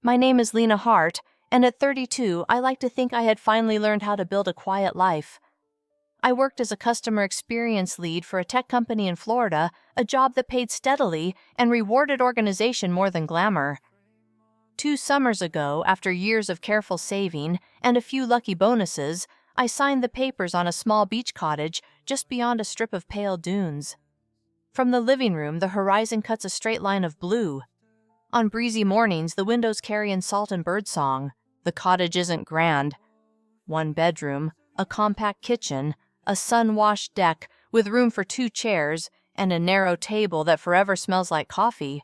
My name is Lena Hart, and at 32, I like to think I had finally learned how to build a quiet life. I worked as a customer experience lead for a tech company in Florida, a job that paid steadily and rewarded organization more than glamour. 2 summers ago, after years of careful saving and a few lucky bonuses, I signed the papers on a small beach cottage just beyond a strip of pale dunes. From the living room, the horizon cuts a straight line of blue. On breezy mornings, the windows carry in salt and birdsong. The cottage isn't grand. 1 bedroom, a compact kitchen, a sun-washed deck with room for 2 chairs, and a narrow table that forever smells like coffee.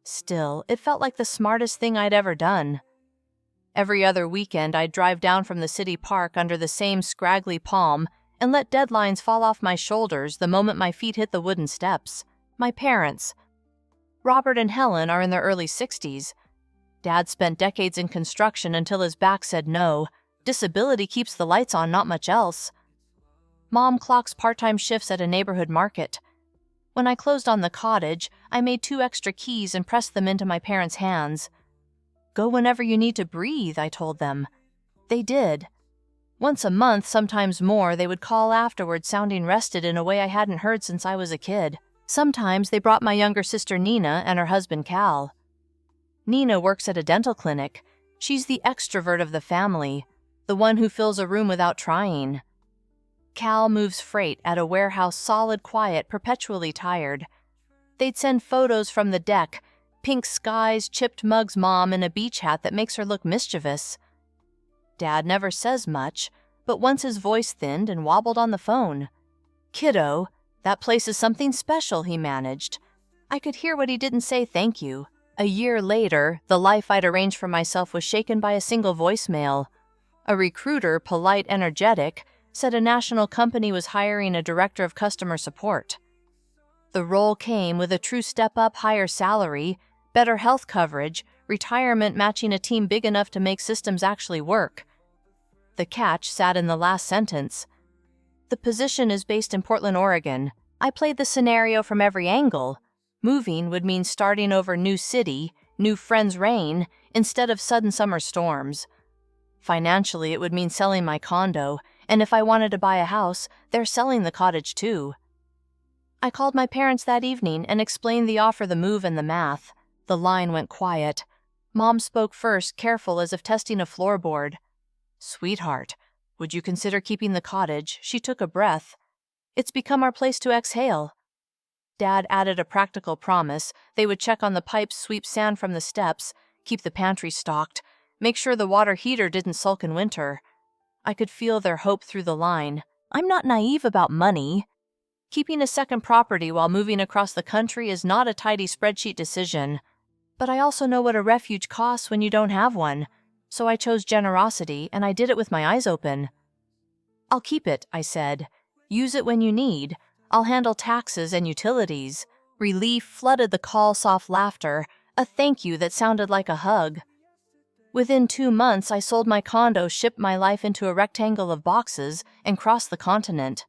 Still, it felt like the smartest thing I'd ever done. Every other weekend, I'd drive down from the city park under the same scraggly palm and let deadlines fall off my shoulders the moment my feet hit the wooden steps. My parents. Robert and Helen are in their early 60s. Dad spent decades in construction until his back said no. Disability keeps the lights on, not much else. Mom clocks part-time shifts at a neighborhood market. When I closed on the cottage, I made 2 extra keys and pressed them into my parents' hands. Go whenever you need to breathe, I told them. They did. Once a month, sometimes more, they would call afterward sounding rested in a way I hadn't heard since I was a kid. Sometimes they brought my younger sister Nina and her husband Cal. Nina works at a dental clinic. She's the extrovert of the family, the one who fills a room without trying. Cal moves freight at a warehouse, solid, quiet, perpetually tired. They'd send photos from the deck, pink skies, chipped mugs, mom in a beach hat that makes her look mischievous. Dad never says much, but once his voice thinned and wobbled on the phone. Kiddo, that place is something special, he managed. I could hear what he didn't say thank you. A year later, the life I'd arranged for myself was shaken by a single voicemail. A recruiter, polite, energetic, said a national company was hiring a director of customer support. The role came with a true step-up, higher salary, better health coverage, retirement matching a team big enough to make systems actually work. The catch sat in the last sentence. The position is based in Portland, Oregon. I played the scenario from every angle. Moving would mean starting over new city, new friends' rain, instead of sudden summer storms. Financially, it would mean selling my condo, and if I wanted to buy a house, they're selling the cottage too. I called my parents that evening and explained the offer, the move, and the math. The line went quiet. Mom spoke first, careful as if testing a floorboard. Sweetheart, would you consider keeping the cottage? She took a breath. It's become our place to exhale. Dad added a practical promise. They would check on the pipes, sweep sand from the steps, keep the pantry stocked, make sure the water heater didn't sulk in winter. I could feel their hope through the line. I'm not naive about money. Keeping a second property while moving across the country is not a tidy spreadsheet decision. But I also know what a refuge costs when you don't have one. So I chose generosity, and I did it with my eyes open. I'll keep it, I said. Use it when you need. I'll handle taxes and utilities. Relief flooded the call, soft laughter, a thank you that sounded like a hug. Within 2 months, I sold my condo, shipped my life into a rectangle of boxes, and crossed the continent.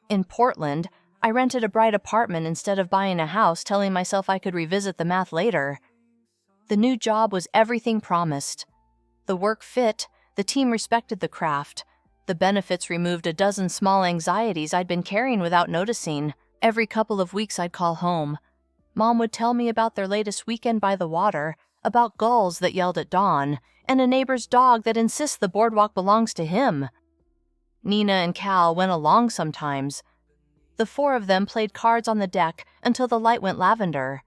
In Portland, I rented a bright apartment instead of buying a house, telling myself I could revisit the math later. The new job was everything promised. The work fit, the team respected the craft. The benefits removed a dozen small anxieties I'd been carrying without noticing. Every couple of weeks I'd call home. Mom would tell me about their latest weekend by the water, about gulls that yelled at dawn, and a neighbor's dog that insists the boardwalk belongs to him. Nina and Cal went along sometimes. The 4 of them played cards on the deck until the light went lavender.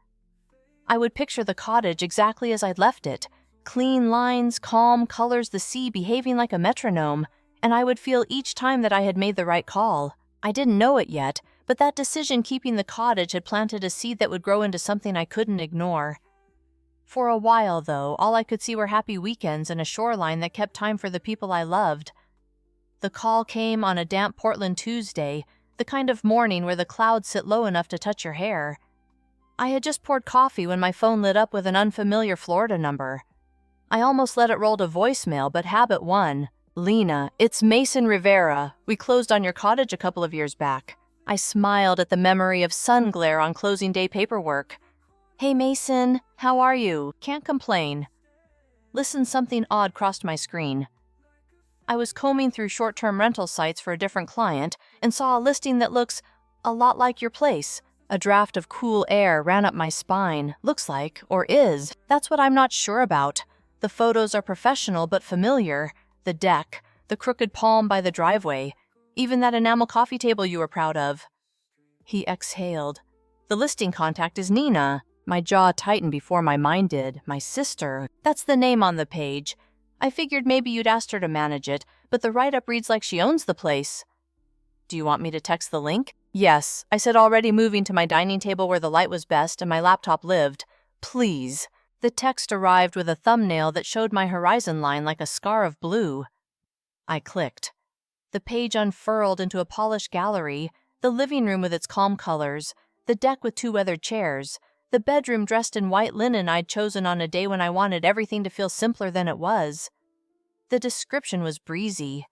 I would picture the cottage exactly as I'd left it. Clean lines, calm colors, the sea behaving like a metronome, and I would feel each time that I had made the right call. I didn't know it yet, but that decision keeping the cottage had planted a seed that would grow into something I couldn't ignore. For a while, though, all I could see were happy weekends and a shoreline that kept time for the people I loved. The call came on a damp Portland Tuesday, the kind of morning where the clouds sit low enough to touch your hair. I had just poured coffee when my phone lit up with an unfamiliar Florida number. I almost let it roll to voicemail, but habit won. Lena, it's Mason Rivera. We closed on your cottage a couple of years back. I smiled at the memory of sun glare on closing day paperwork. Hey Mason, how are you? Can't complain. Listen, something odd crossed my screen. I was combing through short-term rental sites for a different client and saw a listing that looks a lot like your place. A draft of cool air ran up my spine. Looks like, or is. That's what I'm not sure about. The photos are professional but familiar. The deck, the crooked palm by the driveway, even that enamel coffee table you were proud of. He exhaled. The listing contact is Nina. My jaw tightened before my mind did. My sister. That's the name on the page. I figured maybe you'd asked her to manage it, but the write-up reads like she owns the place. Do you want me to text the link? Yes, I said, already moving to my dining table where the light was best and my laptop lived. Please. The text arrived with a thumbnail that showed my horizon line like a scar of blue. I clicked. The page unfurled into a polished gallery, the living room with its calm colors, the deck with 2 weathered chairs, the bedroom dressed in white linen I'd chosen on a day when I wanted everything to feel simpler than it was. The description was breezy.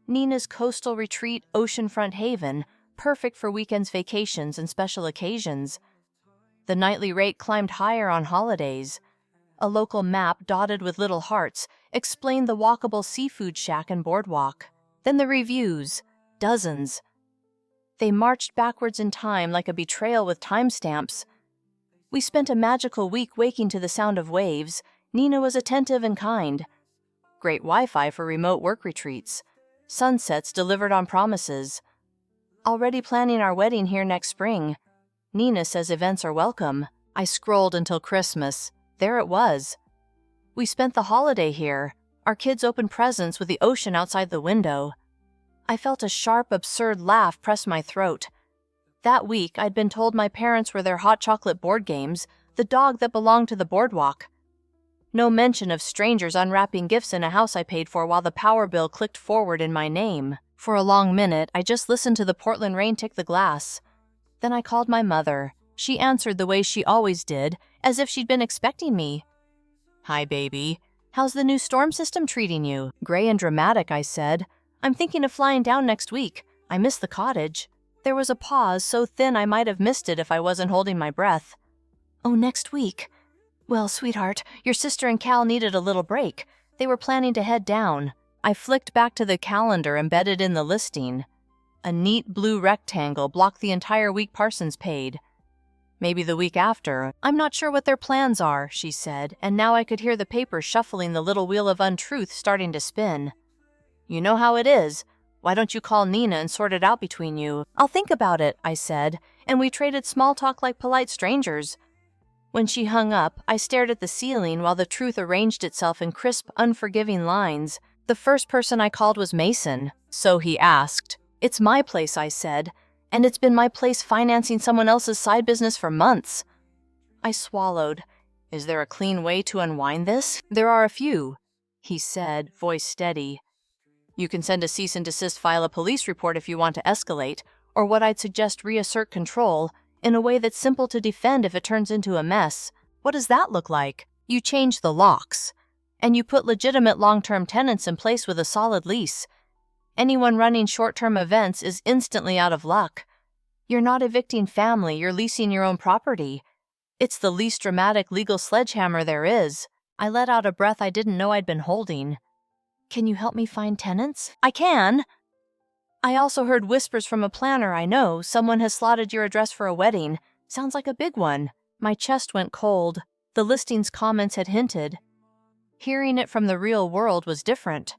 Nina's coastal retreat, oceanfront haven, perfect for weekends, vacations, and special occasions. The nightly rate climbed higher on holidays. A local map dotted with little hearts explained the walkable seafood shack and boardwalk. Then the reviews, dozens. They marched backwards in time like a betrayal with timestamps. We spent a magical week waking to the sound of waves. Nina was attentive and kind. Great Wi-Fi for remote work retreats. Sunsets delivered on promises. Already planning our wedding here next spring. Nina says events are welcome. I scrolled until Christmas. There it was. We spent the holiday here. Our kids opened presents with the ocean outside the window. I felt a sharp, absurd laugh press my throat. That week, I'd been told my parents were their hot chocolate board games, the dog that belonged to the boardwalk. No mention of strangers unwrapping gifts in a house I paid for while the power bill clicked forward in my name. For a long minute, I just listened to the Portland rain tick the glass. Then I called my mother. She answered the way she always did, as if she'd been expecting me. Hi, baby. How's the new storm system treating you? Gray and dramatic, I said. I'm thinking of flying down next week. I miss the cottage. There was a pause so thin I might have missed it if I wasn't holding my breath. Oh, next week? Well, sweetheart, your sister and Cal needed a little break. They were planning to head down. I flicked back to the calendar embedded in the listing. A neat blue rectangle blocked the entire week Parsons paid. Maybe the week after. I'm not sure what their plans are, she said, and now I could hear the paper shuffling, the little wheel of untruth starting to spin. You know how it is. Why don't you call Nina and sort it out between you? I'll think about it, I said, and we traded small talk like polite strangers. When she hung up, I stared at the ceiling while the truth arranged itself in crisp, unforgiving lines. The first person I called was Mason, so he asked. It's my place, I said, and it's been my place financing someone else's side business for months. I swallowed. Is there a clean way to unwind this? There are a few, he said, voice steady. You can send a cease and desist, file a police report if you want to escalate, or what I'd suggest, reassert control in a way that's simple to defend if it turns into a mess. What does that look like? You change the locks, and you put legitimate long-term tenants in place with a solid lease. Anyone running short-term events is instantly out of luck. You're not evicting family, you're leasing your own property. It's the least dramatic legal sledgehammer there is. I let out a breath I didn't know I'd been holding. Can you help me find tenants? I can. I also heard whispers from a planner I know. Someone has slotted your address for a wedding. Sounds like a big one. My chest went cold. The listing's comments had hinted. Hearing it from the real world was different.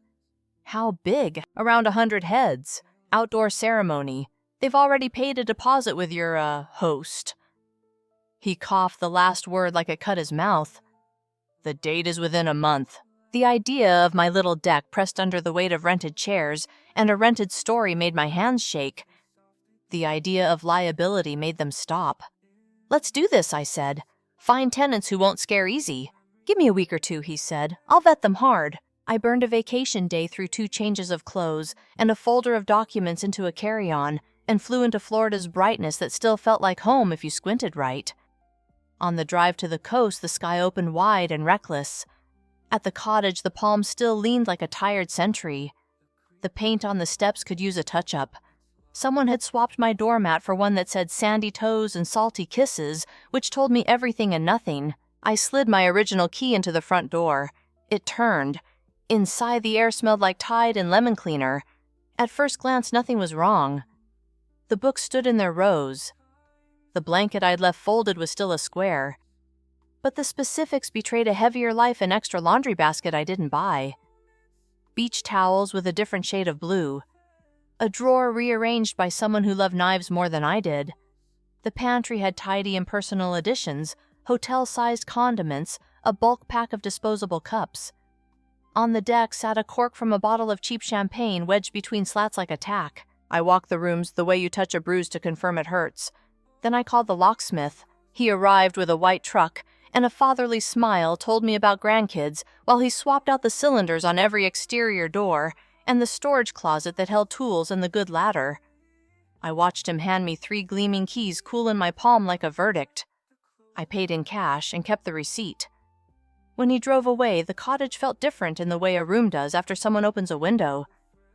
How big? Around 100 heads. Outdoor ceremony. They've already paid a deposit with your, host. He coughed the last word like it cut his mouth. The date is within a month. The idea of my little deck pressed under the weight of rented chairs and a rented story made my hands shake. The idea of liability made them stop. Let's do this, I said. Find tenants who won't scare easy. Give me a week or two, he said. I'll vet them hard. I burned a vacation day through 2 changes of clothes and a folder of documents into a carry-on and flew into Florida's brightness that still felt like home if you squinted right. On the drive to the coast, the sky opened wide and reckless. At the cottage, the palm still leaned like a tired sentry. The paint on the steps could use a touch-up. Someone had swapped my doormat for one that said sandy toes and salty kisses, which told me everything and nothing. I slid my original key into the front door. It turned. Inside, the air smelled like Tide and lemon cleaner. At first glance, nothing was wrong. The books stood in their rows. The blanket I'd left folded was still a square. But the specifics betrayed a heavier life and extra laundry basket I didn't buy. Beach towels with a different shade of blue. A drawer rearranged by someone who loved knives more than I did. The pantry had tidy and personal additions, hotel-sized condiments, a bulk pack of disposable cups. On the deck sat a cork from a bottle of cheap champagne wedged between slats like a tack. I walked the rooms the way you touch a bruise to confirm it hurts. Then I called the locksmith. He arrived with a white truck, and a fatherly smile told me about grandkids while he swapped out the cylinders on every exterior door and the storage closet that held tools and the good ladder. I watched him hand me 3 gleaming keys cool in my palm like a verdict. I paid in cash and kept the receipt. When he drove away, the cottage felt different in the way a room does after someone opens a window.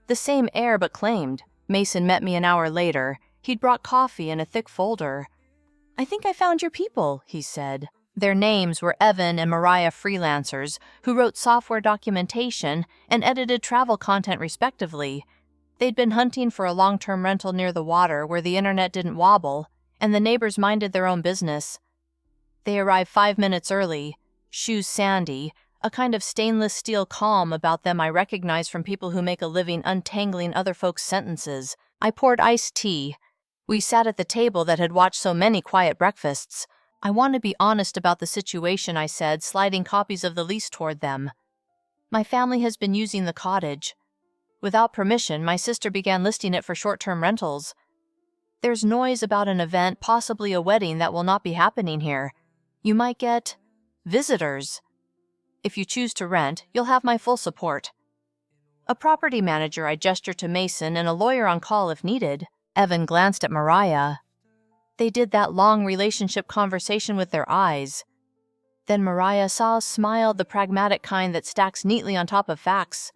The same air but claimed. Mason met me an hour later. He'd brought coffee and a thick folder. "I think I found your people," he said. Their names were Evan and Mariah Freelancers, who wrote software documentation and edited travel content respectively. They'd been hunting for a long-term rental near the water where the internet didn't wobble, and the neighbors minded their own business. They arrived 5 minutes early, shoes sandy, a kind of stainless steel calm about them I recognized from people who make a living untangling other folks' sentences. I poured iced tea. We sat at the table that had watched so many quiet breakfasts. "I want to be honest about the situation," I said, sliding copies of the lease toward them. "My family has been using the cottage. Without permission, my sister began listing it for short-term rentals. There's noise about an event, possibly a wedding, that will not be happening here. You might get visitors. If you choose to rent, you'll have my full support." A property manager, I gestured to Mason, and a lawyer on call if needed. Evan glanced at Mariah. They did that long relationship conversation with their eyes. Then Mariah saw us smile, the pragmatic kind that stacks neatly on top of facts.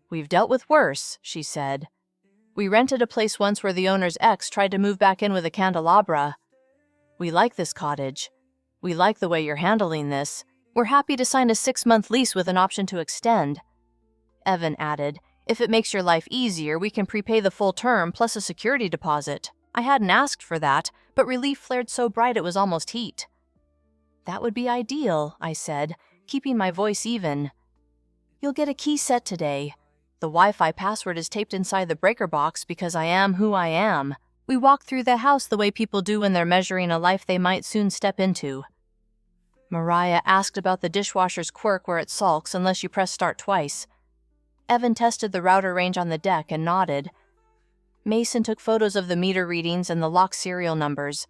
"We've dealt with worse," she said. "We rented a place once where the owner's ex tried to move back in with a candelabra. We like this cottage. We like the way you're handling this. We're happy to sign a 6-month lease with an option to extend." Evan added, "If it makes your life easier, we can prepay the full term plus a security deposit." I hadn't asked for that, but relief flared so bright it was almost heat. "That would be ideal," I said, keeping my voice even. "You'll get a key set today. The Wi-Fi password is taped inside the breaker box because I am who I am. We walk through the house the way people do when they're measuring a life they might soon step into." Mariah asked about the dishwasher's quirk where it sulks unless you press start twice. Evan tested the router range on the deck and nodded. Mason took photos of the meter readings and the lock serial numbers.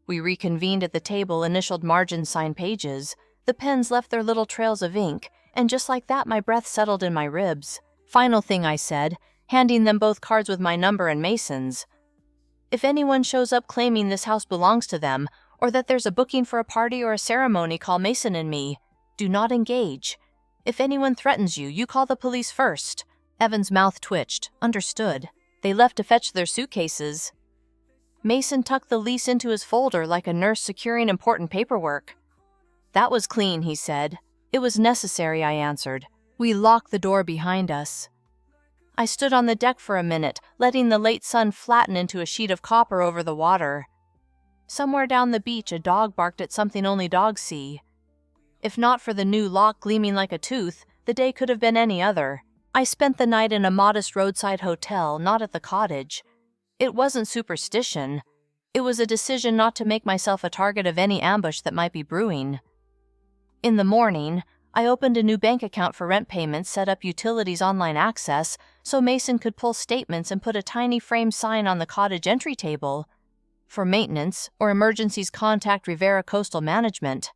We reconvened at the table, initialed margins, signed pages. The pens left their little trails of ink, and just like that my breath settled in my ribs. "Final thing," I said, handing them both cards with my number and Mason's. "If anyone shows up claiming this house belongs to them, or that there's a booking for a party or a ceremony, call Mason and me. Do not engage. If anyone threatens you, you call the police first." Evan's mouth twitched. Understood. They left to fetch their suitcases. Mason tucked the lease into his folder like a nurse securing important paperwork. "That was clean," he said. "It was necessary," I answered. We locked the door behind us. I stood on the deck for a minute, letting the late sun flatten into a sheet of copper over the water. Somewhere down the beach, a dog barked at something only dogs see. If not for the new lock gleaming like a tooth, the day could have been any other. I spent the night in a modest roadside hotel, not at the cottage. It wasn't superstition. It was a decision not to make myself a target of any ambush that might be brewing. In the morning, I opened a new bank account for rent payments, set up utilities online access, so Mason could pull statements and put a tiny frame sign on the cottage entry table. For maintenance or emergencies, contact Rivera Coastal Management.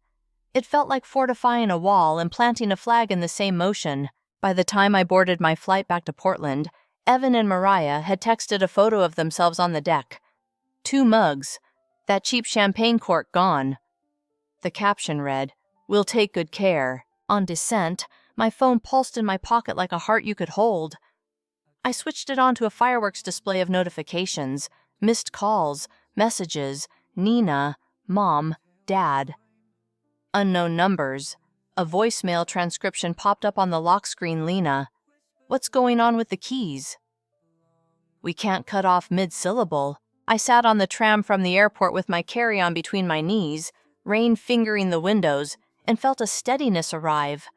It felt like fortifying a wall and planting a flag in the same motion. By the time I boarded my flight back to Portland, Evan and Mariah had texted a photo of themselves on the deck. 2 mugs. That cheap champagne cork gone. The caption read, "We'll take good care." On descent, my phone pulsed in my pocket like a heart you could hold. I switched it on to a fireworks display of notifications, missed calls, messages, Nina, Mom, Dad. Unknown numbers. A voicemail transcription popped up on the lock screen. Lena, what's going on with the keys? We can't cut off mid-syllable. I sat on the tram from the airport with my carry-on between my knees, rain fingering the windows, and felt a steadiness arrive.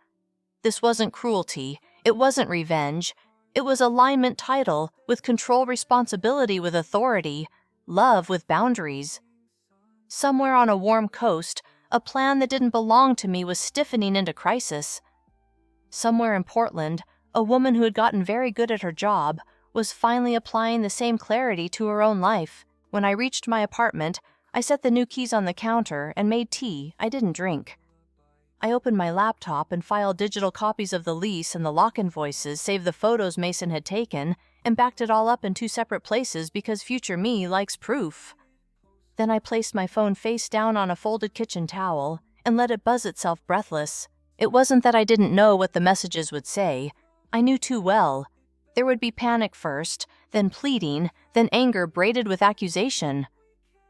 This wasn't cruelty. It wasn't revenge. It was alignment title with control, responsibility with authority, love with boundaries. Somewhere on a warm coast, a plan that didn't belong to me was stiffening into crisis. Somewhere in Portland, a woman who had gotten very good at her job was finally applying the same clarity to her own life. When I reached my apartment, I set the new keys on the counter and made tea. I didn't drink. I opened my laptop and filed digital copies of the lease and the lock invoices, saved the photos Mason had taken, and backed it all up in 2 separate places because future me likes proof. Then I placed my phone face down on a folded kitchen towel and let it buzz itself breathless. It wasn't that I didn't know what the messages would say. I knew too well. There would be panic first, then pleading, then anger braided with accusation.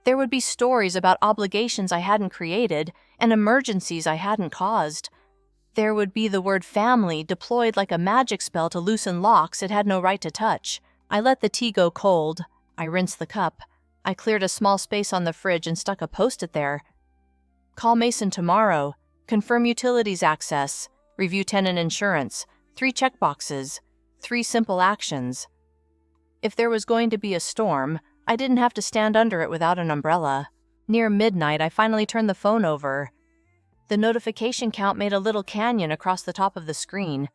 There would be stories about obligations I hadn't created and emergencies I hadn't caused. There would be the word family deployed like a magic spell to loosen locks it had no right to touch. I let the tea go cold. I rinsed the cup. I cleared a small space on the fridge and stuck a post-it there. Call Mason tomorrow. Confirm utilities access. Review tenant insurance. 3 checkboxes. 3 simple actions. If there was going to be a storm, I didn't have to stand under it without an umbrella. Near midnight, I finally turned the phone over. The notification count made a little canyon across the top of the screen.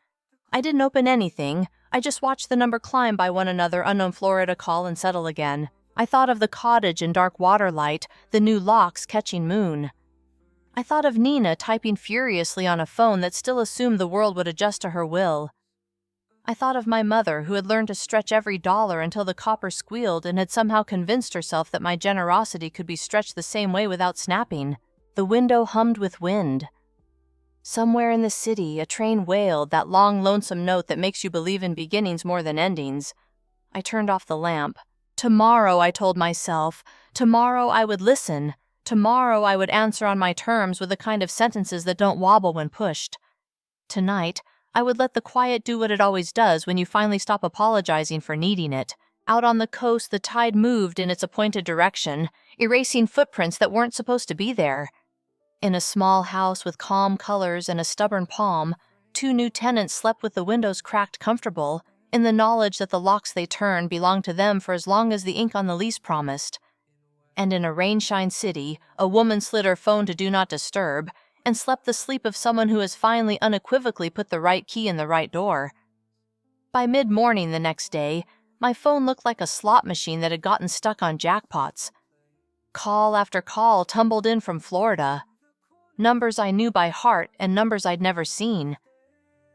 I didn't open anything. I just watched the number climb by one another, unknown Florida call and settle again. I thought of the cottage in dark water light, the new locks catching moon. I thought of Nina typing furiously on a phone that still assumed the world would adjust to her will. I thought of my mother, who had learned to stretch every dollar until the copper squealed and had somehow convinced herself that my generosity could be stretched the same way without snapping. The window hummed with wind. Somewhere in the city, a train wailed, that long, lonesome note that makes you believe in beginnings more than endings. I turned off the lamp. Tomorrow, I told myself, tomorrow I would listen. Tomorrow I would answer on my terms with the kind of sentences that don't wobble when pushed. Tonight, I would let the quiet do what it always does when you finally stop apologizing for needing it. Out on the coast, the tide moved in its appointed direction, erasing footprints that weren't supposed to be there. In a small house with calm colors and a stubborn palm, 2 new tenants slept with the windows cracked comfortable, in the knowledge that the locks they turned belonged to them for as long as the ink on the lease promised. And in a rain-shine city, a woman slid her phone to Do Not Disturb and slept the sleep of someone who has finally unequivocally put the right key in the right door. By mid-morning the next day, my phone looked like a slot machine that had gotten stuck on jackpots. Call after call tumbled in from Florida. Numbers I knew by heart and numbers I'd never seen.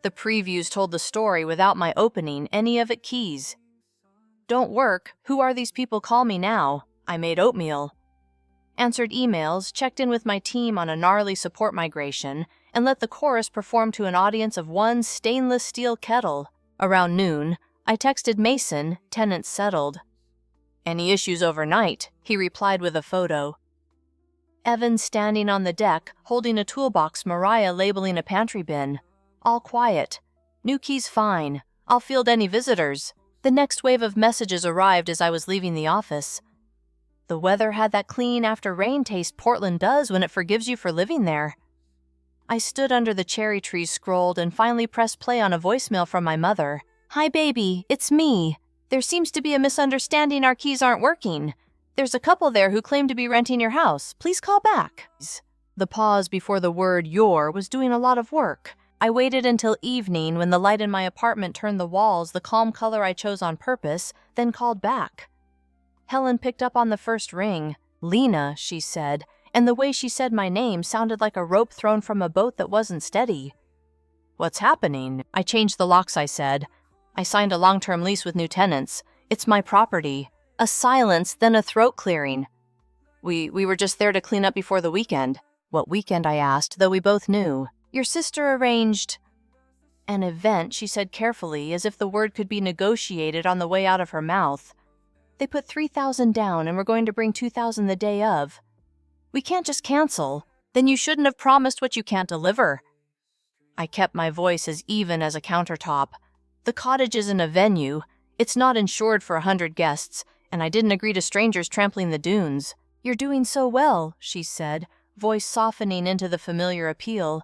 The previews told the story without my opening any of it keys. Don't work. Who are these people? Call me now. I made oatmeal. Answered emails, checked in with my team on a gnarly support migration, and let the chorus perform to an audience of 1 stainless steel kettle. Around noon, I texted Mason, tenants settled. Any issues overnight? He replied with a photo. Evan standing on the deck, holding a toolbox, Mariah labeling a pantry bin. All quiet. New keys fine. I'll field any visitors. The next wave of messages arrived as I was leaving the office. The weather had that clean after rain taste Portland does when it forgives you for living there. I stood under the cherry trees, scrolled, and finally pressed play on a voicemail from my mother. Hi baby, it's me. There seems to be a misunderstanding, our keys aren't working. There's a couple there who claim to be renting your house. Please call back. The pause before the word your was doing a lot of work. I waited until evening when the light in my apartment turned the walls the calm color I chose on purpose, then called back. Helen picked up on the first ring. Lena, she said, and the way she said my name sounded like a rope thrown from a boat that wasn't steady. What's happening? I changed the locks, I said. I signed a long-term lease with new tenants. It's my property. A silence, then a throat clearing. We were just there to clean up before the weekend. What weekend? I asked, though we both knew. Your sister arranged an event, she said carefully, as if the word could be negotiated on the way out of her mouth. They put $3,000 down and we're going to bring $2,000 the day of. We can't just cancel. Then you shouldn't have promised what you can't deliver. I kept my voice as even as a countertop. The cottage isn't a venue. It's not insured for 100 guests, and I didn't agree to strangers trampling the dunes. You're doing so well, she said, voice softening into the familiar appeal.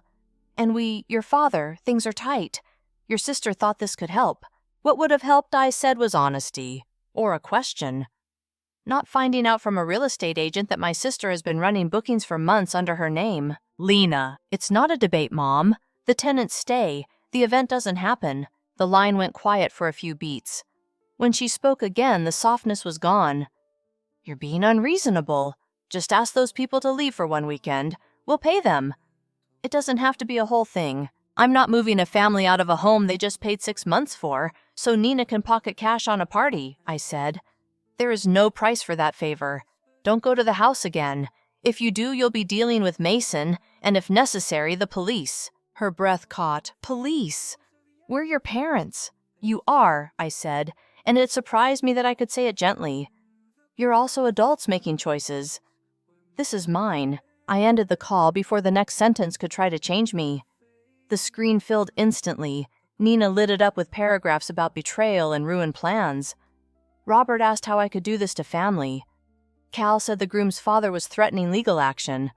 And your father, things are tight. Your sister thought this could help. What would have helped, I said, was honesty. Or a question. Not finding out from a real estate agent that my sister has been running bookings for months under her name. Lena, it's not a debate, Mom. The tenants stay. The event doesn't happen. The line went quiet for a few beats. When she spoke again, the softness was gone. You're being unreasonable. Just ask those people to leave for one weekend. We'll pay them. It doesn't have to be a whole thing. I'm not moving a family out of a home they just paid 6 months for, so Nina can pocket cash on a party, I said. There is no price for that favor. Don't go to the house again. If you do, you'll be dealing with Mason, and if necessary, the police. Her breath caught. Police? We're your parents. You are, I said, and it surprised me that I could say it gently. You're also adults making choices. This is mine. I ended the call before the next sentence could try to change me. The screen filled instantly. Nina lit it up with paragraphs about betrayal and ruined plans. Robert asked how I could do this to family. Cal said the groom's father was threatening legal action.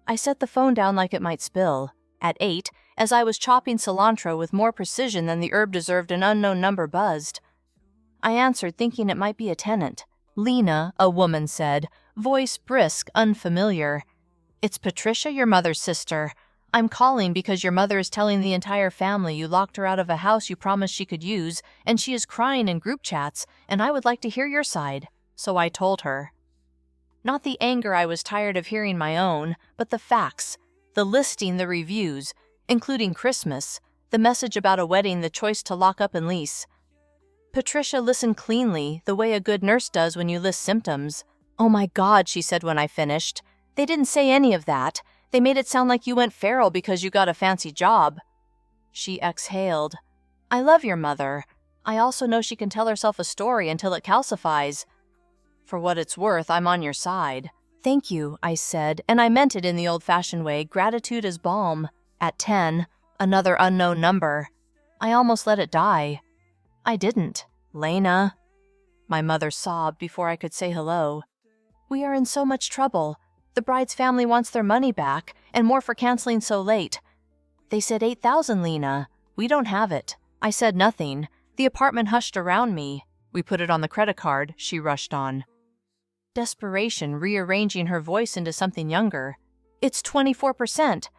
I set the phone down like it might spill. At 8, as I was chopping cilantro with more precision than the herb deserved, an unknown number buzzed. I answered, thinking it might be a tenant. Lena, a woman said, voice brisk, unfamiliar. It's Patricia, your mother's sister. I'm calling because your mother is telling the entire family you locked her out of a house you promised she could use, and she is crying in group chats, and I would like to hear your side. So I told her. Not the anger I was tired of hearing my own, but the facts, the listing, the reviews, including Christmas, the message about a wedding, the choice to lock up and lease. Patricia listened cleanly, the way a good nurse does when you list symptoms. Oh my God, she said when I finished. They didn't say any of that. They made it sound like you went feral because you got a fancy job. She exhaled. I love your mother. I also know she can tell herself a story until it calcifies. For what it's worth, I'm on your side. Thank you, I said, and I meant it in the old-fashioned way, gratitude is balm. At 10, another unknown number. I almost let it die. I didn't. Lena. My mother sobbed before I could say hello. We are in so much trouble. The bride's family wants their money back, and more for canceling so late. They said 8,000, Lena. We don't have it. I said nothing. The apartment hushed around me. We put it on the credit card, she rushed on. Desperation rearranging her voice into something younger. It's 24%.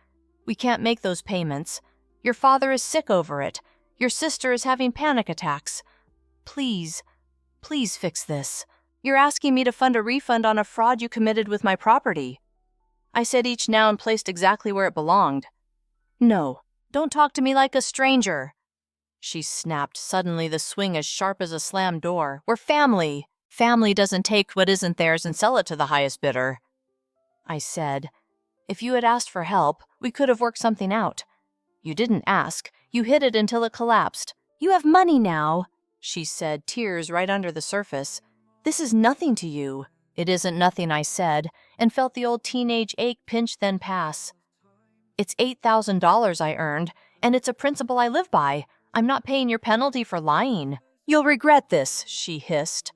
We can't make those payments. Your father is sick over it. Your sister is having panic attacks. Please, please fix this. You're asking me to fund a refund on a fraud you committed with my property. I said each noun placed exactly where it belonged. No, don't talk to me like a stranger. She snapped, suddenly the swing as sharp as a slammed door. We're family. Family doesn't take what isn't theirs and sell it to the highest bidder. I said, if you had asked for help, we could have worked something out. You didn't ask. You hid it until it collapsed. You have money now, she said, tears right under the surface. This is nothing to you. It isn't nothing, I said, and felt the old teenage ache pinch then pass. It's $8,000 I earned, and it's a principle I live by. I'm not paying your penalty for lying. You'll regret this, she hissed.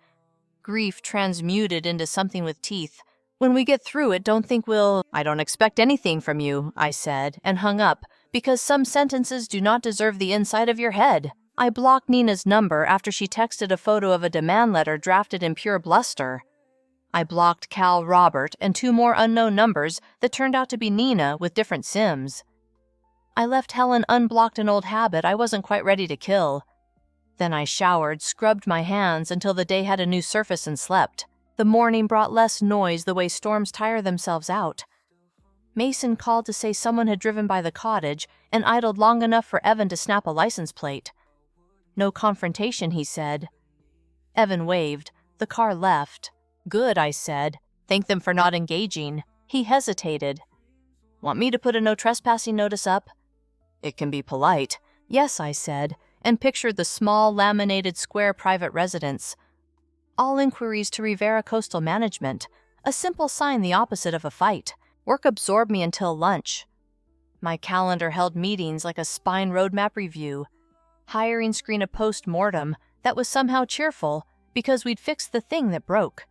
Grief transmuted into something with teeth. When we get through it, don't think I don't expect anything from you, I said, and hung up, because some sentences do not deserve the inside of your head. I blocked Nina's number after she texted a photo of a demand letter drafted in pure bluster. I blocked Cal Robert and 2 more unknown numbers that turned out to be Nina with different SIMs. I left Helen unblocked an old habit I wasn't quite ready to kill. Then I showered, scrubbed my hands until the day had a new surface and slept. The morning brought less noise the way storms tire themselves out. Mason called to say someone had driven by the cottage and idled long enough for Evan to snap a license plate. No confrontation, he said. Evan waved. The car left. Good, I said. Thank them for not engaging. He hesitated. Want me to put a no trespassing notice up? It can be polite. Yes, I said, and pictured the small, laminated square private residence. All inquiries to Rivera Coastal Management. A simple sign the opposite of a fight. Work absorbed me until lunch. My calendar held meetings like a spine roadmap review. Hiring screen a post-mortem that was somehow cheerful because we'd fixed the thing that broke.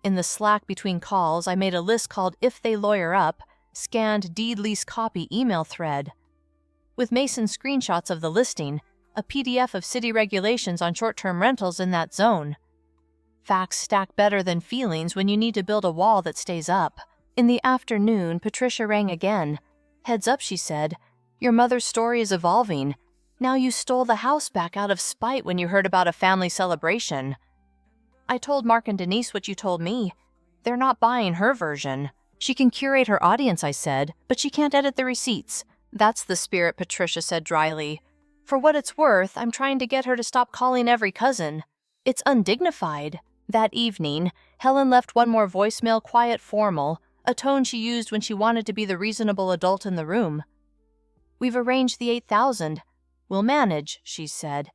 In the Slack between calls, I made a list called If They Lawyer Up, scanned deed lease copy email thread. With Mason's screenshots of the listing, a PDF of city regulations on short-term rentals in that zone. Facts stack better than feelings when you need to build a wall that stays up. In the afternoon, Patricia rang again. Heads up, she said. Your mother's story is evolving. Now you stole the house back out of spite when you heard about a family celebration. I told Mark and Denise what you told me. They're not buying her version. She can curate her audience, I said, but she can't edit the receipts. That's the spirit, Patricia said dryly. For what it's worth, I'm trying to get her to stop calling every cousin. It's undignified. That evening, Helen left one more voicemail, quiet, formal, a tone she used when she wanted to be the reasonable adult in the room. We've arranged the $8,000. We'll manage, she said.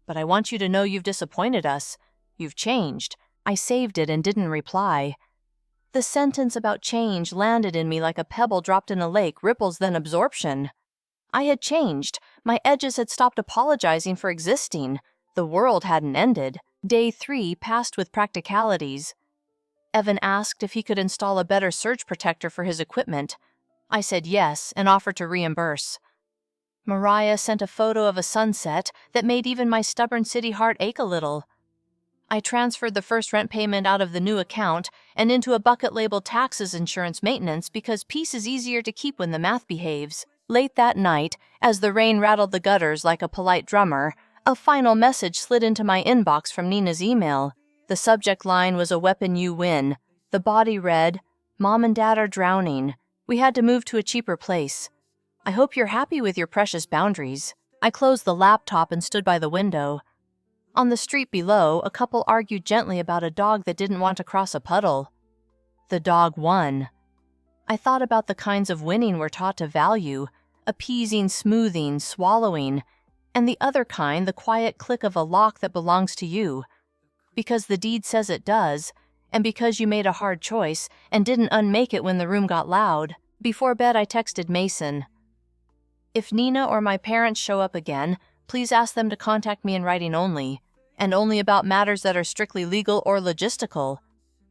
But I want you to know you've disappointed us. You've changed. I saved it and didn't reply. The sentence about change landed in me like a pebble dropped in a lake, ripples then absorption. I had changed. My edges had stopped apologizing for existing. The world hadn't ended. Day 3 passed with practicalities. Evan asked if he could install a better surge protector for his equipment. I said yes and offered to reimburse. Mariah sent a photo of a sunset that made even my stubborn city heart ache a little. I transferred the first rent payment out of the new account and into a bucket labeled taxes, insurance, maintenance because peace is easier to keep when the math behaves. Late that night, as the rain rattled the gutters like a polite drummer, a final message slid into my inbox from Nina's email. The subject line was a weapon you win. The body read, Mom and Dad are drowning. We had to move to a cheaper place. I hope you're happy with your precious boundaries. I closed the laptop and stood by the window. On the street below, a couple argued gently about a dog that didn't want to cross a puddle. The dog won. I thought about the kinds of winning we're taught to value, appeasing, smoothing, swallowing, and the other kind, the quiet click of a lock that belongs to you. Because the deed says it does, and because you made a hard choice and didn't unmake it when the room got loud. Before bed, I texted Mason. If Nina or my parents show up again, please ask them to contact me in writing only, and only about matters that are strictly legal or logistical.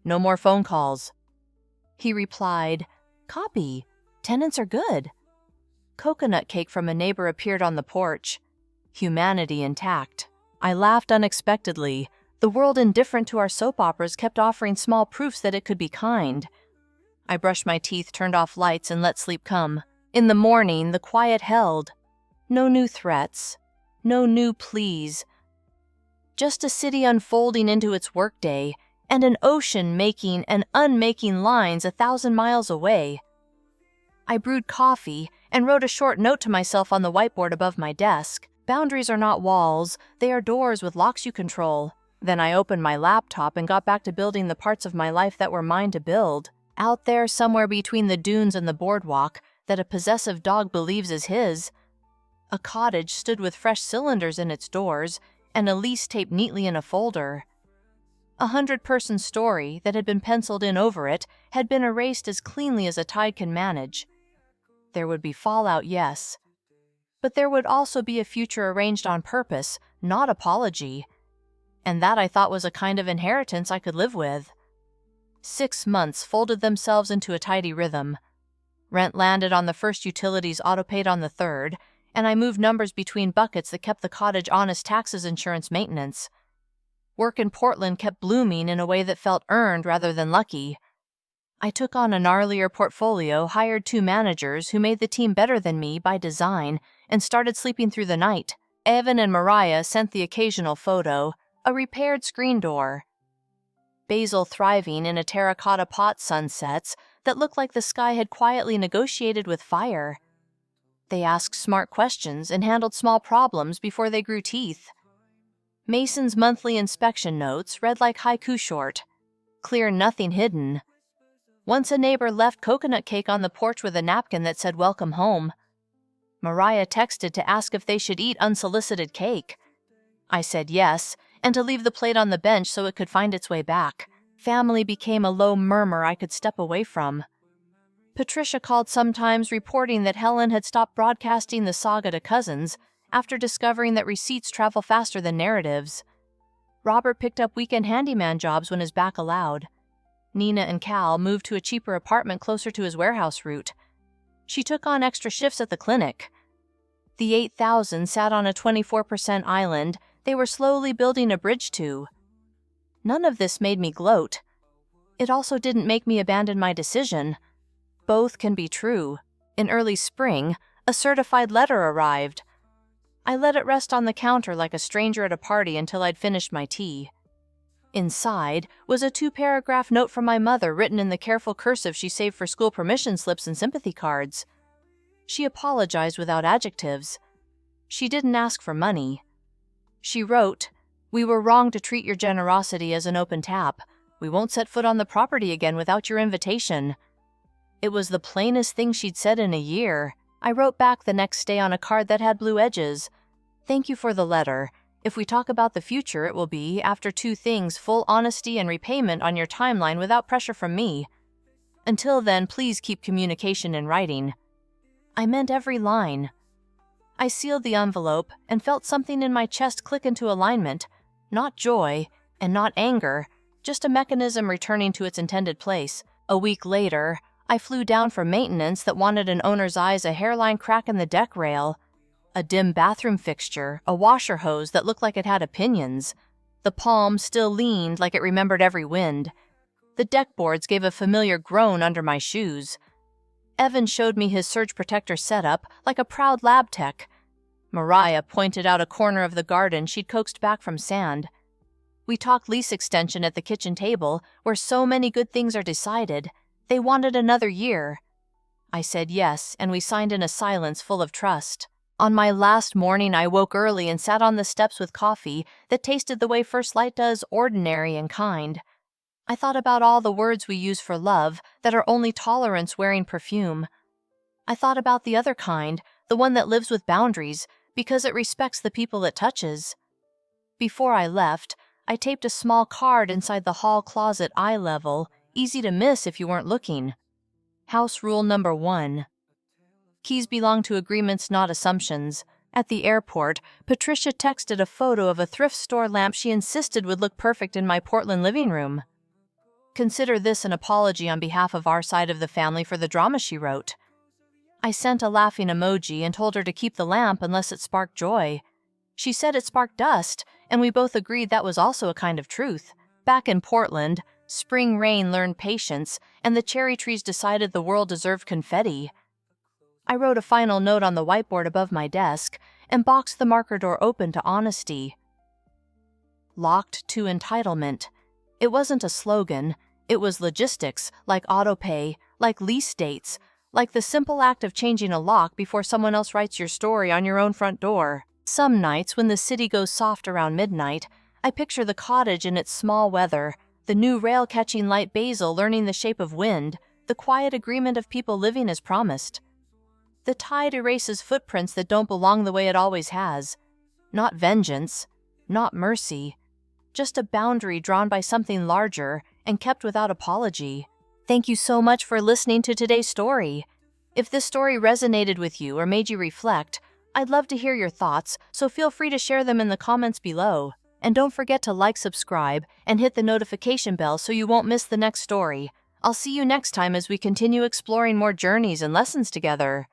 No more phone calls. He replied, Copy. Tenants are good. Coconut cake from a neighbor appeared on the porch. Humanity intact. I laughed unexpectedly. The world indifferent to our soap operas kept offering small proofs that it could be kind. I brushed my teeth, turned off lights, and let sleep come. In the morning, the quiet held. No new threats. No new pleas. Just a city unfolding into its workday, and an ocean making and unmaking lines 1,000 miles away. I brewed coffee and wrote a short note to myself on the whiteboard above my desk. Boundaries are not walls, they are doors with locks you control. Then I opened my laptop and got back to building the parts of my life that were mine to build. Out there, somewhere between the dunes and the boardwalk, that a possessive dog believes is his. A cottage stood with fresh cylinders in its doors and a lease taped neatly in a folder. 100-person story that had been penciled in over it had been erased as cleanly as a tide can manage. There would be fallout, yes. But there would also be a future arranged on purpose, not apology. And that I thought was a kind of inheritance I could live with. 6 months folded themselves into a tidy rhythm. Rent landed on the first, utilities autopaid on the third, and I moved numbers between buckets that kept the cottage honest, taxes, insurance, maintenance. Work in Portland kept blooming in a way that felt earned rather than lucky. I took on a gnarlier portfolio, hired 2 managers who made the team better than me by design, and started sleeping through the night. Evan and Mariah sent the occasional photo, a repaired screen door. Basil thriving in a terracotta pot, sunsets that looked like the sky had quietly negotiated with fire. They asked smart questions and handled small problems before they grew teeth. Mason's monthly inspection notes read like haiku short. Clear, nothing hidden. Once a neighbor left coconut cake on the porch with a napkin that said welcome home. Mariah texted to ask if they should eat unsolicited cake. I said yes, and to leave the plate on the bench so it could find its way back. Family became a low murmur I could step away from. Patricia called sometimes, reporting that Helen had stopped broadcasting the saga to cousins after discovering that receipts travel faster than narratives. Robert picked up weekend handyman jobs when his back allowed. Nina and Cal moved to a cheaper apartment closer to his warehouse route. She took on extra shifts at the clinic. The 8,000 sat on a 24% island they were slowly building a bridge to. None of this made me gloat. It also didn't make me abandon my decision. Both can be true. In early spring, a certified letter arrived. I let it rest on the counter like a stranger at a party until I'd finished my tea. Inside was a 2-paragraph note from my mother written in the careful cursive she saved for school permission slips and sympathy cards. She apologized without adjectives. She didn't ask for money. She wrote, "We were wrong to treat your generosity as an open tap. We won't set foot on the property again without your invitation." It was the plainest thing she'd said in a year. I wrote back the next day on a card that had blue edges. "Thank you for the letter. If we talk about the future, it will be, after 2 things, full honesty and repayment on your timeline without pressure from me. Until then, please keep communication in writing." I meant every line. I sealed the envelope and felt something in my chest click into alignment. Not joy and not anger, just a mechanism returning to its intended place. A week later, I flew down for maintenance that wanted an owner's eyes a hairline crack in the deck rail, a dim bathroom fixture, a washer hose that looked like it had opinions. The palm still leaned like it remembered every wind. The deck boards gave a familiar groan under my shoes. Evan showed me his surge protector setup like a proud lab tech. Mariah pointed out a corner of the garden she'd coaxed back from sand. We talked lease extension at the kitchen table, where so many good things are decided. They wanted another year. I said yes, and we signed in a silence full of trust. On my last morning, I woke early and sat on the steps with coffee that tasted the way First Light does, ordinary and kind. I thought about all the words we use for love that are only tolerance wearing perfume. I thought about the other kind, the one that lives with boundaries, because it respects the people it touches. Before I left, I taped a small card inside the hall closet eye level, easy to miss if you weren't looking. House rule number 1. Keys belong to agreements, not assumptions. At the airport, Patricia texted a photo of a thrift store lamp she insisted would look perfect in my Portland living room. Consider this an apology on behalf of our side of the family for the drama she wrote. I sent a laughing emoji and told her to keep the lamp unless it sparked joy. She said it sparked dust, and we both agreed that was also a kind of truth. Back in Portland, spring rain learned patience, and the cherry trees decided the world deserved confetti. I wrote a final note on the whiteboard above my desk and boxed the marker door open to honesty. Locked to entitlement. It wasn't a slogan. It was logistics, like autopay, like lease dates, like the simple act of changing a lock before someone else writes your story on your own front door. Some nights, when the city goes soft around midnight, I picture the cottage in its small weather, the new rail catching light basil learning the shape of wind, the quiet agreement of people living as promised. The tide erases footprints that don't belong the way it always has. Not vengeance, not mercy, just a boundary drawn by something larger and kept without apology. Thank you so much for listening to today's story. If this story resonated with you or made you reflect, I'd love to hear your thoughts, so feel free to share them in the comments below. And don't forget to like, subscribe, and hit the notification bell so you won't miss the next story. I'll see you next time as we continue exploring more journeys and lessons together.